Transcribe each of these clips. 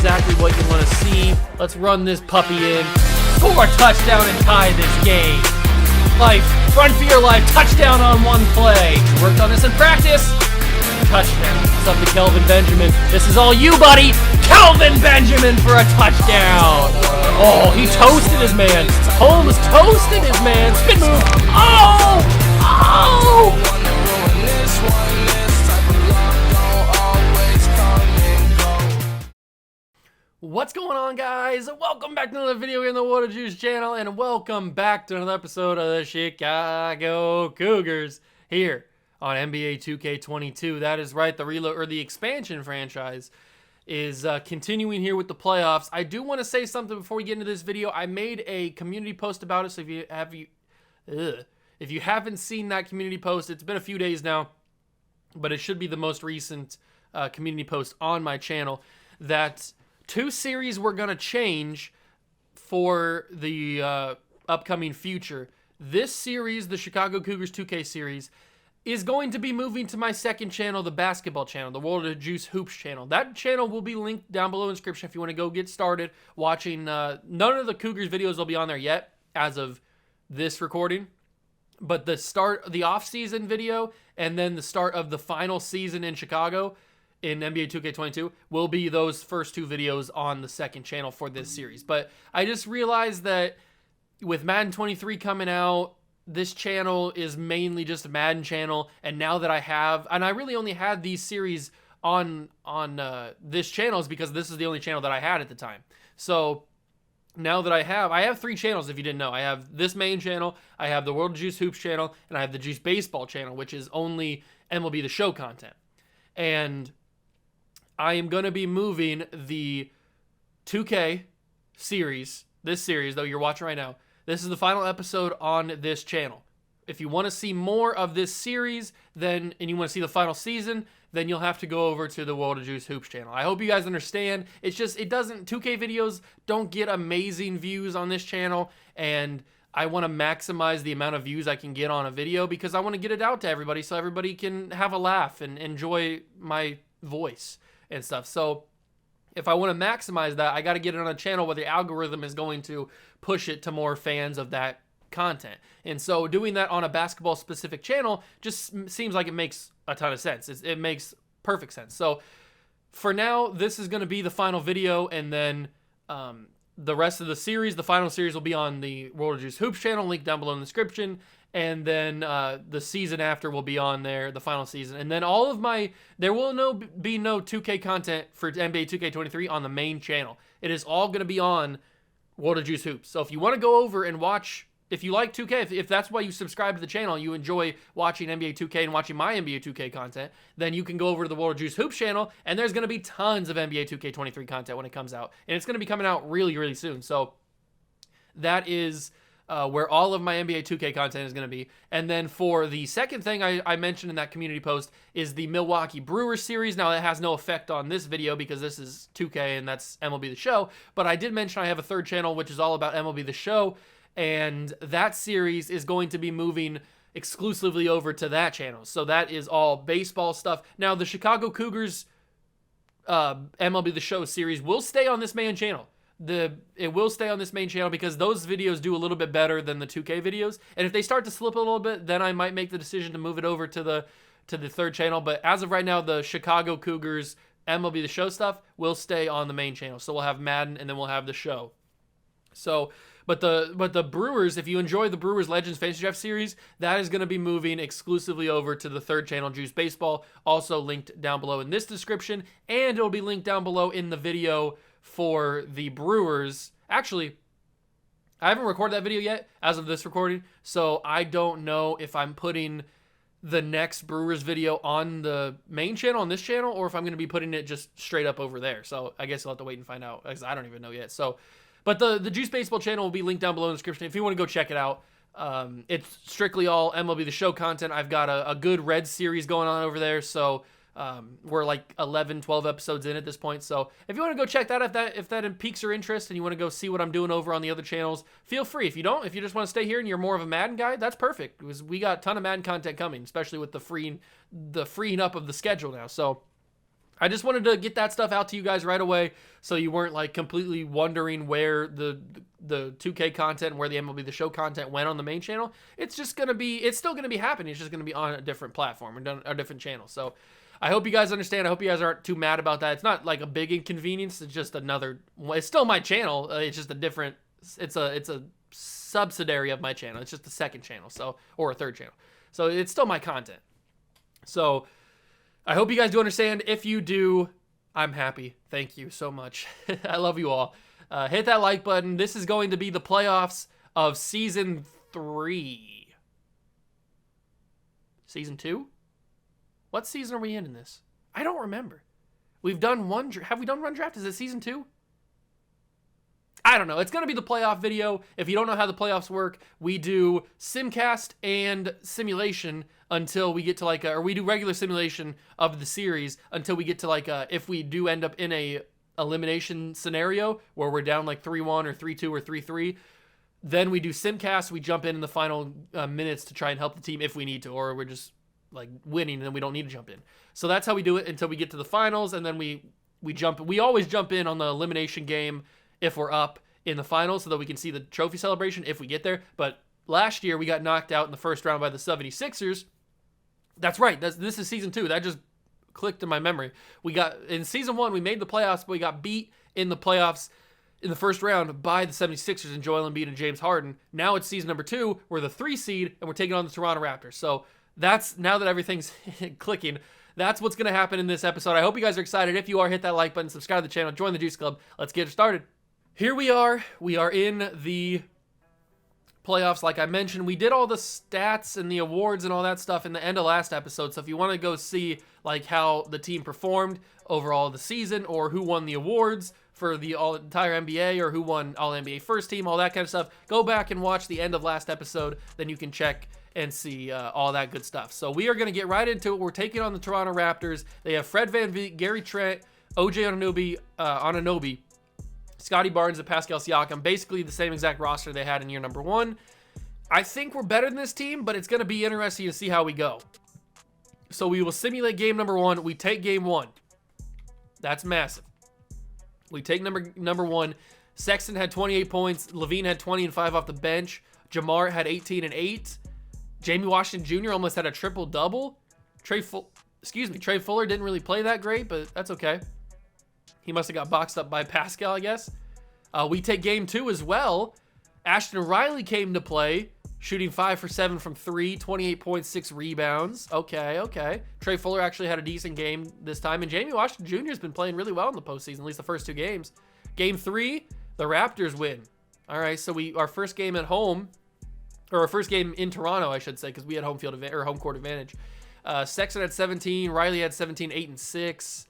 exactly what you want to see. Let's run this puppy in. Score a touchdown and tie this game. Life, run for your life, touchdown on one play. Worked on this in practice. Touchdown. It's up to Kelvin Benjamin. This is all you, buddy. Kelvin Benjamin for a touchdown. Oh, he toasted his man. Holmes toasted his man. Spin move. Oh! Oh! What's going on, guys? Welcome back to another video here on the Water Juice channel, and welcome back to another episode of the Chicago Cougars here on NBA 2K22. That is right, the reload or the expansion franchise is continuing here with the playoffs. I do want to say something before we get into this video. I made a community post about it, so if you haven't seen that community post, it's been a few days now, but it should be the most recent community post on my channel. That two series we're going to change for the upcoming future. This series, the Chicago Cougars 2K series, is going to be moving to my second channel, the basketball channel, the World of Juice Hoops channel. That channel will be linked down below in the description if you want to go get started watching. None of the Cougars videos will be on there yet as of this recording, but the off-season video and then the start of the final season in Chicago in NBA 2K22 will be those first two videos on the second channel for this series. But I just realized that with Madden 23 coming out, this channel is mainly just a Madden channel, and now that I really only had these series on this channel is because this is the only channel that I had at the time. So now that I have three channels, if you didn't know. I have this main channel, I have the World Juice Hoops channel, and I have the Juice Baseball channel, which is only MLB The Show content. And I am going to be moving the 2K series, this series that you're watching right now. This is the final episode on this channel. If you want to see more of this series, and you want to see the final season, then you'll have to go over to the World of Juice Hoops channel. I hope you guys understand. It's just, 2K videos don't get amazing views on this channel, and I want to maximize the amount of views I can get on a video because I want to get it out to everybody so everybody can have a laugh and enjoy my voice and stuff. So if I want to maximize that, I got to get it on a channel where the algorithm is going to push it to more fans of that content. And so doing that on a basketball specific channel just seems like it makes a ton of sense. It makes perfect sense. So for now, this is going to be the final video, and then the rest of the series, the final series, will be on the World of Juice Hoops channel, link down below in the description. And then the season after will be on there, the final season. And then there will be no 2K content for NBA 2K23 on the main channel. It is all going to be on World of Juice Hoops. So if you want to go over and watch, if you like 2K, if that's why you subscribe to the channel, you enjoy watching NBA 2K and watching my NBA 2K content, then you can go over to the World of Juice Hoops channel, and there's going to be tons of NBA 2K23 content when it comes out. And it's going to be coming out really, really soon. So that is where all of my NBA 2K content is going to be. And then for the second thing I mentioned in that community post is the Milwaukee Brewers series. Now, that has no effect on this video because this is 2K and that's MLB The Show. But I did mention I have a third channel, which is all about MLB The Show. And that series is going to be moving exclusively over to that channel. So that is all baseball stuff. Now, the Chicago Cougars MLB The Show series will stay on this main channel. It will stay on this main channel because those videos do a little bit better than the 2K videos. And if they start to slip a little bit, then I might make the decision to move it over to the third channel. But as of right now, the Chicago Cougars MLB The Show stuff will stay on the main channel. So we'll have Madden and then we'll have the show. So, but the Brewers, if you enjoy the Brewers Legends Fantasy Draft series, that is going to be moving exclusively over to the third channel, Juice Baseball, also linked down below in this description, and it'll be linked down below in the video for the Brewers. Actually, I haven't recorded that video yet as of this recording, so I don't know if I'm putting the next Brewers video on the main channel, on this channel, or if I'm going to be putting it just straight up over there. So I guess you'll have to wait and find out, because I don't even know yet. So, but the Juice Baseball channel will be linked down below in the description if you want to go check it out. It's strictly all MLB The Show content. I've got a good Red series going on over there, so we're like 11, 12 episodes in at this point. So if you want to go check that out, if that piques your interest and you want to go see what I'm doing over on the other channels, feel free. If you don't, if you just want to stay here and you're more of a Madden guy, that's perfect, because we got a ton of Madden content coming, especially with the freeing up of the schedule now. So I just wanted to get that stuff out to you guys right away, so you weren't like completely wondering where the 2K content and where the MLB The Show content went on the main channel. It's just gonna be, it's still gonna be happening. It's just gonna be on a different platform and a different channel. So I hope you guys understand. I hope you guys aren't too mad about that. It's not like a big inconvenience. It's just another. It's still my channel. It's just a different. It's a subsidiary of my channel. It's just the second channel, so, or a third channel. So it's still my content. So I hope you guys do understand. If you do, I'm happy. Thank you so much. I love you all. Hit that like button. This is going to be the playoffs of Season 3. Season 2? What season are we in this? I don't remember. We've done one. Have we done one draft? Is it Season 2? I don't know. It's going to be the playoff video. If you don't know how the playoffs work, we do simcast and simulation until we get to like or we do regular simulation of the series until we get to like if we do end up in a elimination scenario where we're down like 3-1 or 3-2 or 3-3, then we do simcast. We jump in the final minutes to try and help the team if we need to, or we're just like winning and then we don't need to jump in. So that's how we do it until we get to the finals, and then we jump. We always jump in on the elimination game if we're up in the finals so that we can see the trophy celebration if we get there. But last year we got knocked out in the first round by the 76ers. That's right. This is Season 2. That just clicked in my memory. We got in Season 1, we made the playoffs, but we got beat in the playoffs in the first round by the 76ers and Joel Embiid and James Harden. Now it's Season number 2. We're the 3 seed and we're taking on the Toronto Raptors. So that's, now that everything's clicking, that's what's going to happen in this episode. I hope you guys are excited. If you are, hit that like button, subscribe to the channel, join the Juice Club. Let's get started. Here we are. We are in the playoffs. Like I mentioned, we did all the stats and the awards and all that stuff in the end of last episode. So if you want to go see like how the team performed overall the season, or who won the awards for the entire NBA, or who won All NBA First Team, all that kind of stuff, go back and watch the end of last episode. Then you can check and see all that good stuff. So we are going to get right into it. We're taking on the Toronto Raptors. They have Fred VanVleet, Gary Trent, OJ Anunoby, Scotty Barnes, and Pascal Siakam, basically the same exact roster they had in year number 1. I think we're better than this team, but it's going to be interesting to see how we go. So we will simulate game number 1. We take game 1. That's massive. We take number 1. Sexton had 28 points. Levine had 20 and 5 off the bench. Jamar had 18 and 8. Jamie Washington Jr. almost had a triple-double. Trey Fuller didn't really play that great, but that's okay. He must have got boxed up by Pascal, I guess. We take game 2 as well. Ashton Riley came to play, shooting 5 for 7 from 3, 28 points, 6 rebounds. Okay. Trey Fuller actually had a decent game this time, and Jamie Washington Jr. has been playing really well in the postseason, at least the first 2 games. Game 3, the Raptors win. All right, so our first game at home, or our first game in Toronto, I should say, because we had home court advantage. Sexton had 17, Riley had 17, 8 and 6.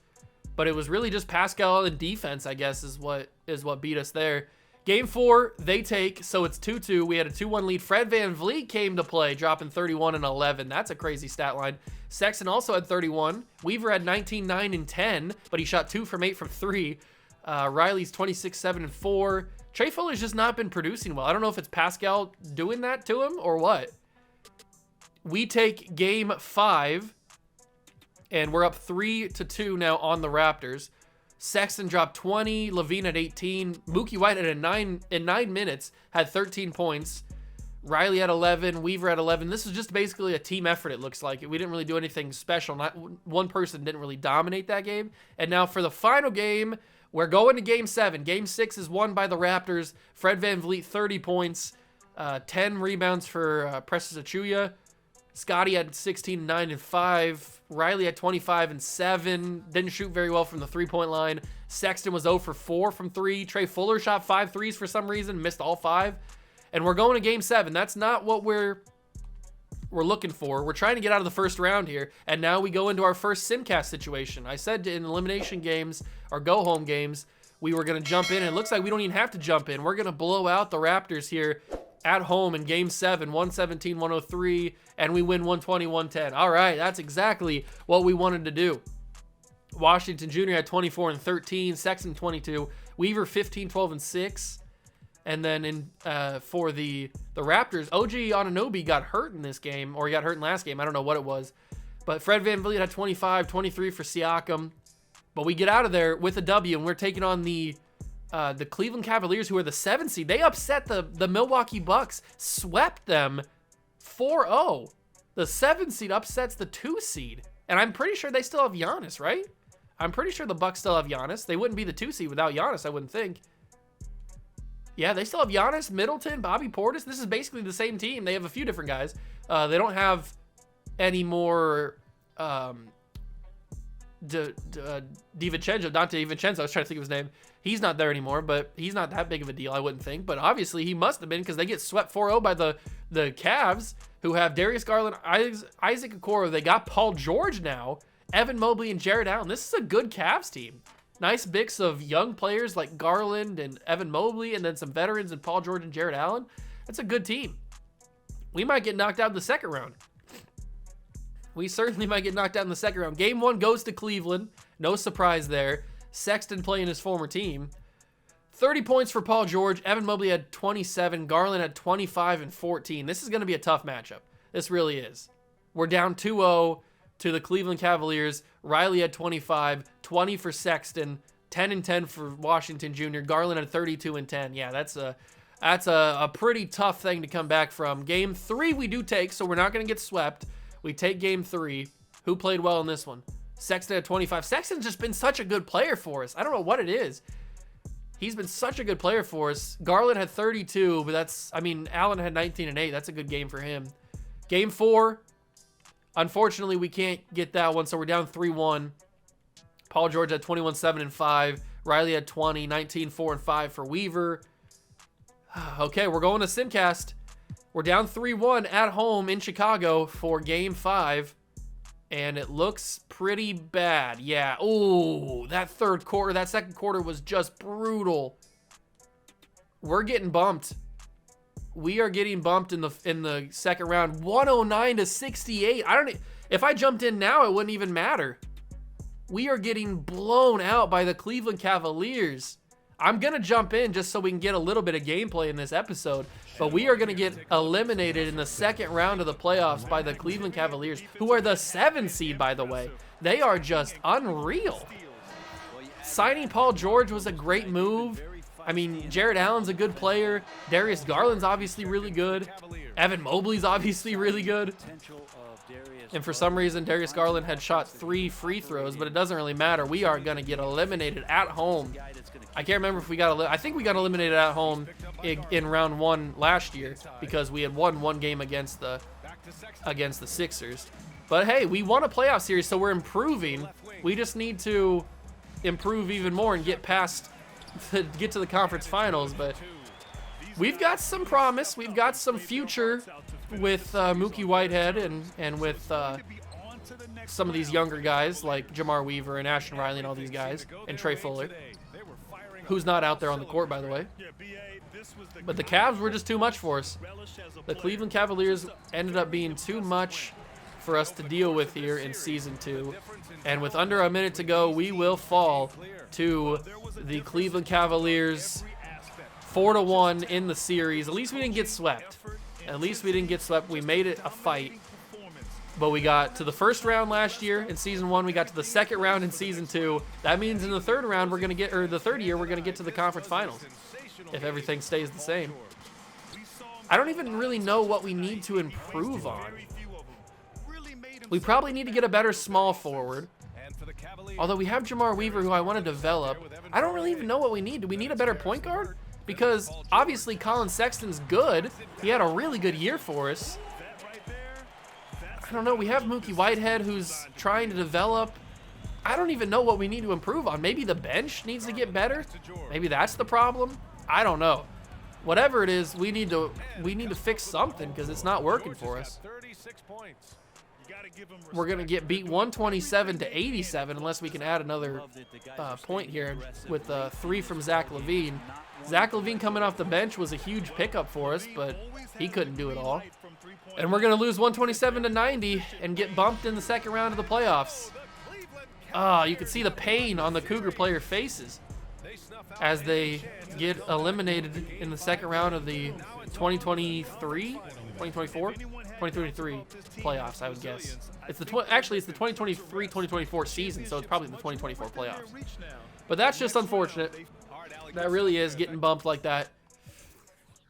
But it was really just Pascal and defense, I guess, is what beat us there. Game 4, they take, so it's 2-2. We had a 2-1 lead. Fred VanVleet came to play, dropping 31 and 11. That's a crazy stat line. Sexton also had 31. Weaver had 19, 9, and 10, but he shot 2 from 8 from 3. Riley's 26, 7, and 4. Trey Fuller's just not been producing well. I don't know if it's Pascal doing that to him or what. We take game 5. And we're up 3-2 now on the Raptors. Sexton dropped 20. Levine at 18. Mookie White at in 9 minutes had 13 points. Riley had 11. Weaver had 11. This was just basically a team effort, it looks like. We didn't really do anything special. Not one person didn't really dominate that game. And now for the final game, we're going to game 7. Game 6 is won by the Raptors. Fred VanVleet, 30 points. 10 rebounds for Precious Achiuwa. Scotty had 16, 9, and 5. Riley had 25 and 7. Didn't shoot very well from the three-point line. Sexton was 0 for 4 from 3. Trey Fuller shot 5 threes for some reason, missed all 5. And we're going to game 7. That's not what we're looking for. We're trying to get out of the first round here. And now we go into our first simcast situation. I said in elimination games or go-home games, we were going to jump in. And it looks like we don't even have to jump in. We're going to blow out the Raptors here at home in game 7, 117-103, and we win 120-110. All right, that's exactly what we wanted to do. Washington Jr. had 24 and 13, Sexton 22, Weaver 15, 12, and 6. And then for the Raptors, OG Anunoby got hurt in this game, or he got hurt in last game. I don't know what it was. But Fred VanVleet had 25, 23 for Siakam. But we get out of there with a W, and we're taking on the Cleveland Cavaliers, who are the 7 seed. They upset the Milwaukee Bucks, swept them 4-0. The 7 seed upsets the 2 seed. And I'm pretty sure they still have Giannis, right? I'm pretty sure the Bucks still have Giannis. They wouldn't be the 2 seed without Giannis, I wouldn't think. Yeah, they still have Giannis, Middleton, Bobby Portis. This is basically the same team. They have a few different guys. They don't have any more Dante DiVincenzo. I was trying to think of his name. He's not there anymore, but he's not that big of a deal, I wouldn't think. But obviously, he must have been, because they get swept 4-0 by the Cavs, who have Darius Garland, Isaac Okoro. They got Paul George now, Evan Mobley, and Jared Allen. This is a good Cavs team. Nice mix of young players like Garland and Evan Mobley, and then some veterans and Paul George and Jared Allen. That's a good team. We might get knocked out in the second round. We certainly might get knocked out in the second round. Game 1 goes to Cleveland. No surprise there. Sexton playing his former team. 30 points for Paul George. Evan Mobley had 27. Garland had 25 and 14. This is going to be a tough matchup. This really is. We're down 2-0 to the Cleveland Cavaliers. Riley had 25, 20 for Sexton, 10 and 10 for Washington Jr. Garland had 32 and 10. Yeah, that's a pretty tough thing to come back from. Game 3 we do take, so we're not going to get swept. We take game 3. Who played well in this one? Sexton had 25. Sexton's just been such a good player for us. I don't know what it is. He's been such a good player for us. Garland had 32, but Allen had 19 and 8. That's a good game for him. Game 4, unfortunately, we can't get that one, so we're down 3-1. Paul George had 21, 7 and 5. Riley had 20, 19, 4 and 5 for Weaver. Okay, we're going to Simcast. We're down 3-1 at home in Chicago for game 5. And it looks pretty bad. Yeah. Oh, that second quarter was just brutal. We're getting bumped. We are getting bumped in the second round. 109-68. If I jumped in now, it wouldn't even matter. We are getting blown out by the Cleveland Cavaliers. I'm going to jump in just so we can get a little bit of gameplay in this episode. But we are going to get eliminated in the second round of the playoffs by the Cleveland Cavaliers, who are the 7 seed, by the way. They are just unreal. Signing Paul George was a great move. I mean, Jared Allen's a good player. Darius Garland's obviously really good. Evan Mobley's obviously really good. And for some reason, Darius Garland had shot 3 free throws, but it doesn't really matter. We are going to get eliminated at home. I can't remember if we got I think we got eliminated at home in round 1 last year, because we had won 1 game against the Sixers. But hey, we won a playoff series, so we're improving. We just need to improve even more and get to the conference finals. But we've got some promise. We've got some future with Mookie Whitehead and with some of these younger guys like Jamar Weaver and Ashton Riley and all these guys, and Trey Fuller, who's not out there on the court, by the way. But the Cavs were just too much for us. The Cleveland Cavaliers ended up being too much for us to deal with here in Season 2. And with under a minute to go, we will fall to the Cleveland Cavaliers 4-1 in the series. At least we didn't get swept. We made it a fight. But we got to the first round last year in Season 1. We got to the second round in Season 2. That means in the third round, the third year, we're going to get to the conference finals, if everything stays the same. I don't even really know what we need to improve on. We probably need to get a better small forward. Although we have Jamar Weaver, who I want to develop. I don't really even know what we need. Do we need a better point guard? Because obviously Colin Sexton's good. He had a really good year for us. I don't know. We have Mookie Whitehead, who's trying to develop. I don't even know what we need to improve on. Maybe the bench needs to get better. Maybe that's the problem. I don't know. Whatever it is, we need to fix something, because it's not working for us. We're going to get beat 127-87 unless we can add another point here with 3 from Zach LaVine. Zach LaVine coming off the bench was a huge pickup for us, but he couldn't do it all. And we're going to lose 127-90 and get bumped in the second round of the playoffs. You can see the pain on the Cougar player faces as they get eliminated in the second round of the 2024 2023 playoffs, I would guess. It's the actually it's the 2023-2024 season, so it's probably the 2024 playoffs. But that's just unfortunate. That really is, getting bumped like that.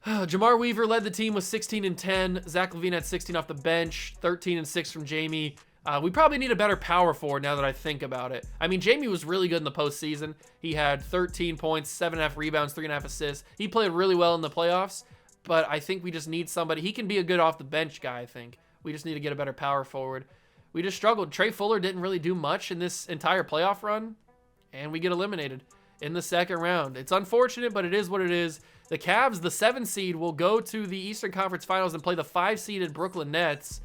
Jamar Weaver led the team with 16 and 10. Zach LaVine had 16 off the bench, 13 and 6 from Jamie. We probably need a better power forward now that I think about it. I mean, Jamie was really good in the postseason. He had 13 points, 7.5 rebounds, 3.5 assists. He played really well in the playoffs, but I think we just need somebody. He can be a good off the bench guy, I think. We just need to get a better power forward. We just struggled. Trey Fuller didn't really do much in this entire playoff run, and we get eliminated in the second round. It's unfortunate, but it is what it is. The Cavs, the 7 seed, will go to the Eastern Conference Finals and play the 5-seeded Brooklyn Nets,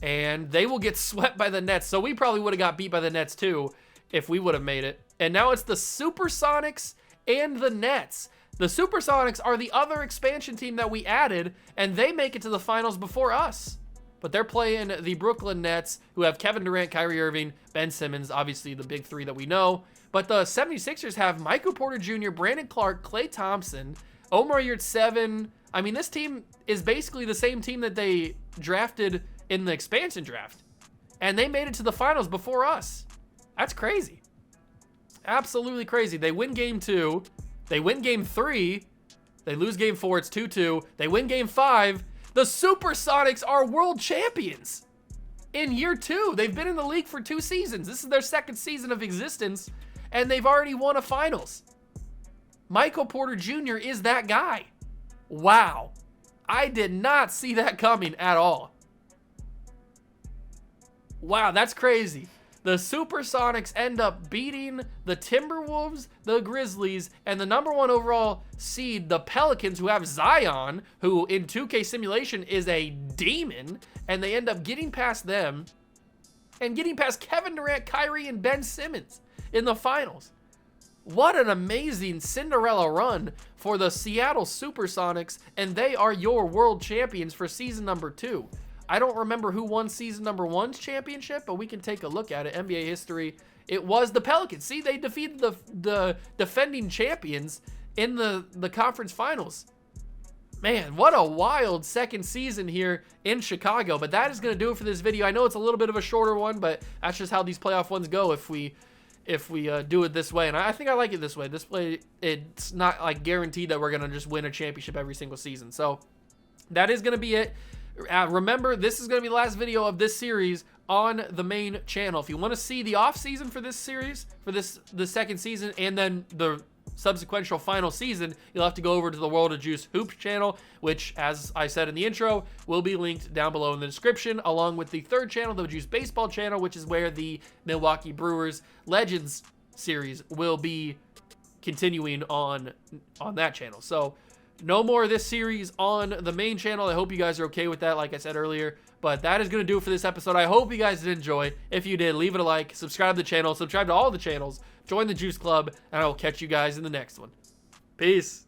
and they will get swept by the Nets. So we probably would have got beat by the Nets too if we would have made it. And now it's the Supersonics and the Nets. The Supersonics are the other expansion team that we added, and they make it to the finals before us. But they're playing the Brooklyn Nets, who have Kevin Durant, Kyrie Irving, Ben Simmons, obviously the big three that we know. But the 76ers have Michael Porter Jr., Brandon Clark, Klay Thompson, Omar Yurtseven. I mean, this team is basically the same team that they drafted in the expansion draft. And they made it to the finals before us. That's crazy. Absolutely crazy. They win game 2. They win game 3. They lose game 4. It's 2-2. They win game 5. The Supersonics are world champions in year 2. They've been in the league for 2 seasons. This is their second season of existence, and they've already won a finals. Michael Porter Jr. is that guy. Wow. I did not see that coming at all. Wow, that's crazy. The Supersonics end up beating the Timberwolves, the Grizzlies, and the #1 overall seed, the Pelicans, who have Zion, who in 2K simulation is a demon, and they end up getting past them and getting past Kevin Durant, Kyrie, and Ben Simmons in the finals. What an amazing Cinderella run for the Seattle Supersonics, and they are your world champions for season number 2. I don't remember who won season number 1's championship, but we can take a look at it. NBA history. It was the Pelicans. See, they defeated the defending champions in the conference finals. Man, what a wild second season here in Chicago. But that is going to do it for this video. I know it's a little bit of a shorter one, but that's just how these playoff ones go if we do it this way. And I think I like it this way. This way, it's not like guaranteed that we're going to just win a championship every single season. So that is going to be it. Remember, this is going to be the last video of this series on the main channel. If you want to see the off season for this series, for the second season, and then the subsequential final season, you'll have to go over to the World of Juice Hoops channel, which, as I said in the intro, will be linked down below in the description, along with the third channel, the Juice Baseball channel, which is where the Milwaukee Brewers Legends series will be continuing on that channel. So no more of this series on the main channel. I hope you guys are okay with that, like I said earlier. But that is going to do it for this episode. I hope you guys did enjoy. If you did, leave it a like, subscribe to the channel, subscribe to all the channels, join the Juice Club, and I will catch you guys in the next one. Peace.